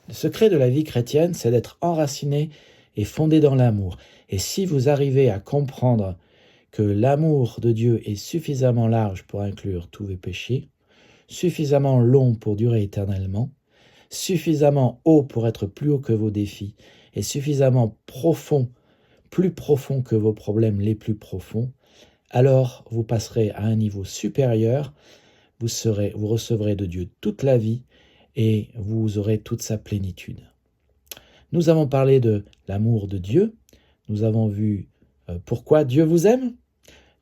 Le secret de la vie chrétienne, c'est d'être enraciné et fondé dans l'amour. Et si vous arrivez à comprendre que l'amour de Dieu est suffisamment large pour inclure tous vos péchés, suffisamment long pour durer éternellement, suffisamment haut pour être plus haut que vos défis, et suffisamment profond, plus profond que vos problèmes les plus profonds, alors vous passerez à un niveau supérieur, vous recevrez de Dieu toute la vie et vous aurez toute sa plénitude. Nous avons parlé de l'amour de Dieu, nous avons vu pourquoi Dieu vous aime,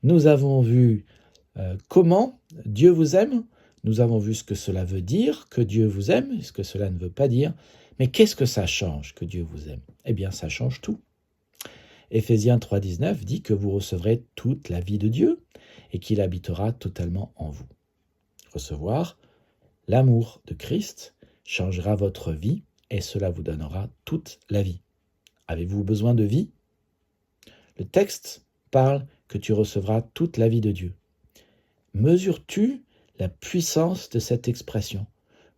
nous avons vu comment Dieu vous aime, nous avons vu ce que cela veut dire, que Dieu vous aime, et ce que cela ne veut pas dire, mais qu'est-ce que ça change que Dieu vous aime? Eh bien, ça change tout. Éphésiens 3,19 dit que vous recevrez toute la vie de Dieu et qu'il habitera totalement en vous. Recevoir l'amour de Christ changera votre vie et cela vous donnera toute la vie. Avez-vous besoin de vie? Le texte parle que tu recevras toute la vie de Dieu. Mesures-tu la puissance de cette expression?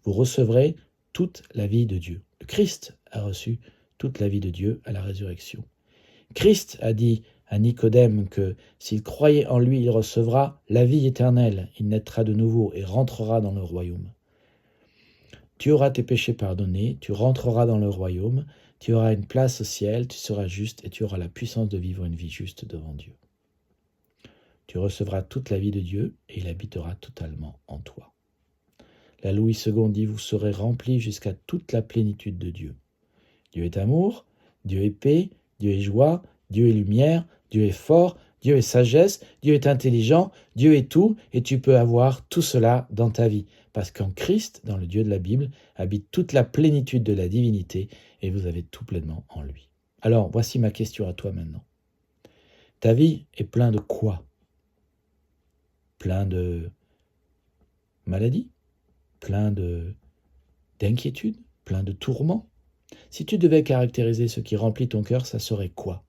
Vous recevrez toute la vie de Dieu. Le Christ a reçu toute la vie de Dieu à la résurrection. Christ a dit à Nicodème que s'il croyait en lui, il recevra la vie éternelle, il naîtra de nouveau et rentrera dans le royaume. Tu auras tes péchés pardonnés, tu rentreras dans le royaume, tu auras une place au ciel, tu seras juste et tu auras la puissance de vivre une vie juste devant Dieu. Tu recevras toute la vie de Dieu et il habitera totalement en toi. La Louis II dit, vous serez remplis jusqu'à toute la plénitude de Dieu. Dieu est amour, Dieu est paix, Dieu est joie, Dieu est lumière, Dieu est fort, Dieu est sagesse, Dieu est intelligent, Dieu est tout, et tu peux avoir tout cela dans ta vie. Parce qu'en Christ, dans le Dieu de la Bible, habite toute la plénitude de la divinité, et vous avez tout pleinement en lui. Alors, voici ma question à toi maintenant. Ta vie est pleine de quoi? Plein de maladies? Plein d'inquiétudes? Plein de tourments? Si tu devais caractériser ce qui remplit ton cœur, ça serait quoi?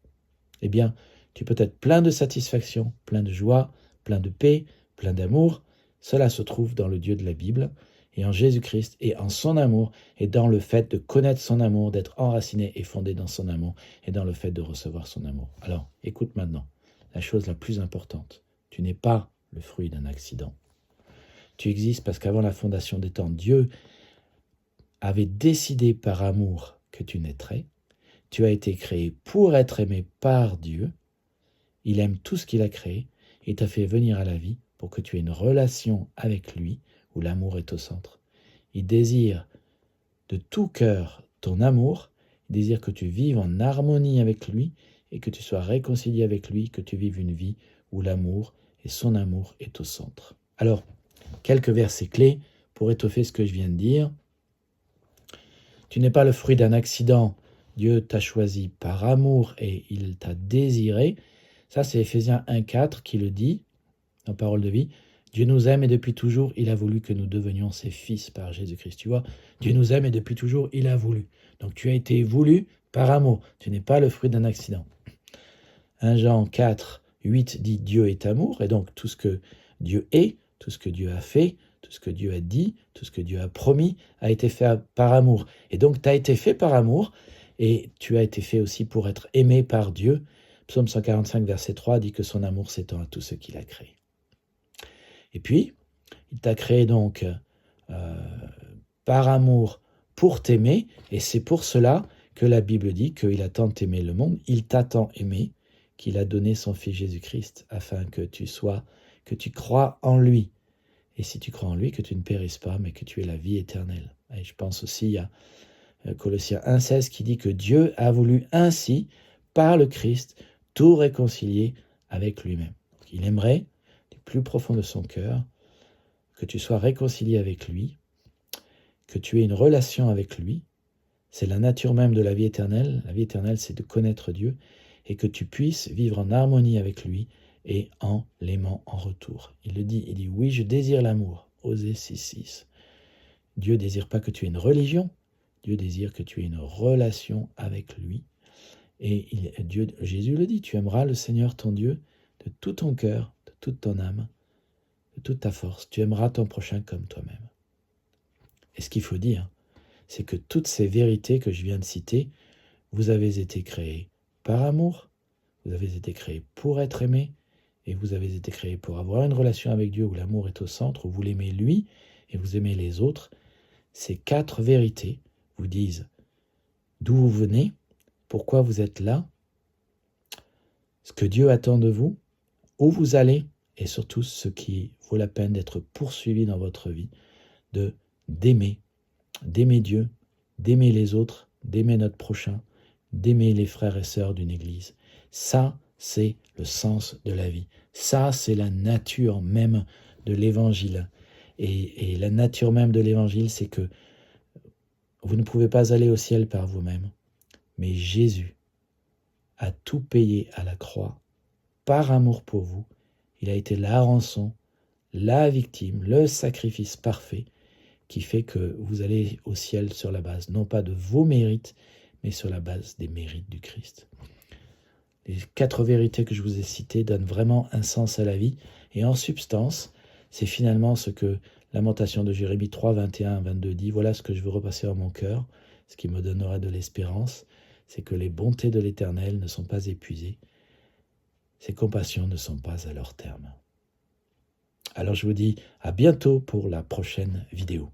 Eh bien, tu peux être plein de satisfaction, plein de joie, plein de paix, plein d'amour. Cela se trouve dans le Dieu de la Bible et en Jésus-Christ et en son amour et dans le fait de connaître son amour, d'être enraciné et fondé dans son amour et dans le fait de recevoir son amour. Alors, écoute maintenant, la chose la plus importante, tu n'es pas le fruit d'un accident. Tu existes parce qu'avant la fondation des temps, Dieu avait décidé par amour que tu naîtrais. Tu as été créé pour être aimé par Dieu. Il aime tout ce qu'il a créé et t'a fait venir à la vie pour que tu aies une relation avec lui où l'amour est au centre. Il désire de tout cœur ton amour, il désire que tu vives en harmonie avec lui et que tu sois réconcilié avec lui, que tu vives une vie où l'amour et son amour est au centre. Alors, quelques versets clés pour étoffer ce que je viens de dire. Tu n'es pas le fruit d'un accident. Dieu t'a choisi par amour et il t'a désiré. Ça, c'est Éphésiens 1,4 qui le dit, en parole de vie. Dieu nous aime et depuis toujours, il a voulu que nous devenions ses fils par Jésus-Christ. Tu vois, Dieu nous aime et depuis toujours, il a voulu. Donc tu as été voulu par amour. Tu n'es pas le fruit d'un accident. 1 Jean 4, 8 dit Dieu est amour. Et donc tout ce que Dieu est, tout ce que Dieu a fait, tout ce que Dieu a dit, tout ce que Dieu a promis, a été fait par amour. Et donc tu as été fait par amour et tu as été fait aussi pour être aimé par Dieu. Psaume 145, verset 3 dit que son amour s'étend à tout ce qu'il a créé. Et puis, il t'a créé donc par amour pour t'aimer, et c'est pour cela que la Bible dit qu'il a tant aimé le monde, il t'a tant aimé, qu'il a donné son Fils Jésus-Christ, afin que tu crois en lui. Et si tu crois en lui, que tu ne périsses pas, mais que tu aies la vie éternelle. Et je pense aussi à Colossiens 1,16 qui dit que Dieu a voulu ainsi, par le Christ, tout réconcilier avec lui-même. Il aimerait, du plus profond de son cœur, que tu sois réconcilié avec lui, que tu aies une relation avec lui. C'est la nature même de la vie éternelle. La vie éternelle, c'est de connaître Dieu et que tu puisses vivre en harmonie avec lui et en l'aimant en retour. Il le dit, il dit, oui, je désire l'amour. Osée 6,6. Dieu ne désire pas que tu aies une religion, Dieu désire que tu aies une relation avec lui. Et Jésus le dit, tu aimeras le Seigneur ton Dieu de tout ton cœur, de toute ton âme, de toute ta force. Tu aimeras ton prochain comme toi-même. Et ce qu'il faut dire, c'est que toutes ces vérités que je viens de citer, vous avez été créés par amour, vous avez été créés pour être aimés, et vous avez été créés pour avoir une relation avec Dieu où l'amour est au centre, où vous l'aimez lui et vous aimez les autres. Ces 4 vérités vous disent d'où vous venez, pourquoi vous êtes là, ce que Dieu attend de vous, où vous allez, et surtout ce qui vaut la peine d'être poursuivi dans votre vie, d'aimer Dieu, d'aimer les autres, d'aimer notre prochain, d'aimer les frères et sœurs d'une église. Ça, c'est le sens de la vie. Ça, c'est la nature même de l'évangile. Et la nature même de l'évangile, c'est que vous ne pouvez pas aller au ciel par vous-même, mais Jésus a tout payé à la croix par amour pour vous. Il a été la rançon, la victime, le sacrifice parfait qui fait que vous allez au ciel sur la base, non pas de vos mérites, mais sur la base des mérites du Christ. Les 4 vérités que je vous ai citées donnent vraiment un sens à la vie, et en substance, c'est finalement ce que Lamentation de Jérémie 3, 21, 22 dit, voilà ce que je veux repasser en mon cœur, ce qui me donnera de l'espérance, c'est que les bontés de l'Éternel ne sont pas épuisées, ses compassions ne sont pas à leur terme. Alors je vous dis à bientôt pour la prochaine vidéo.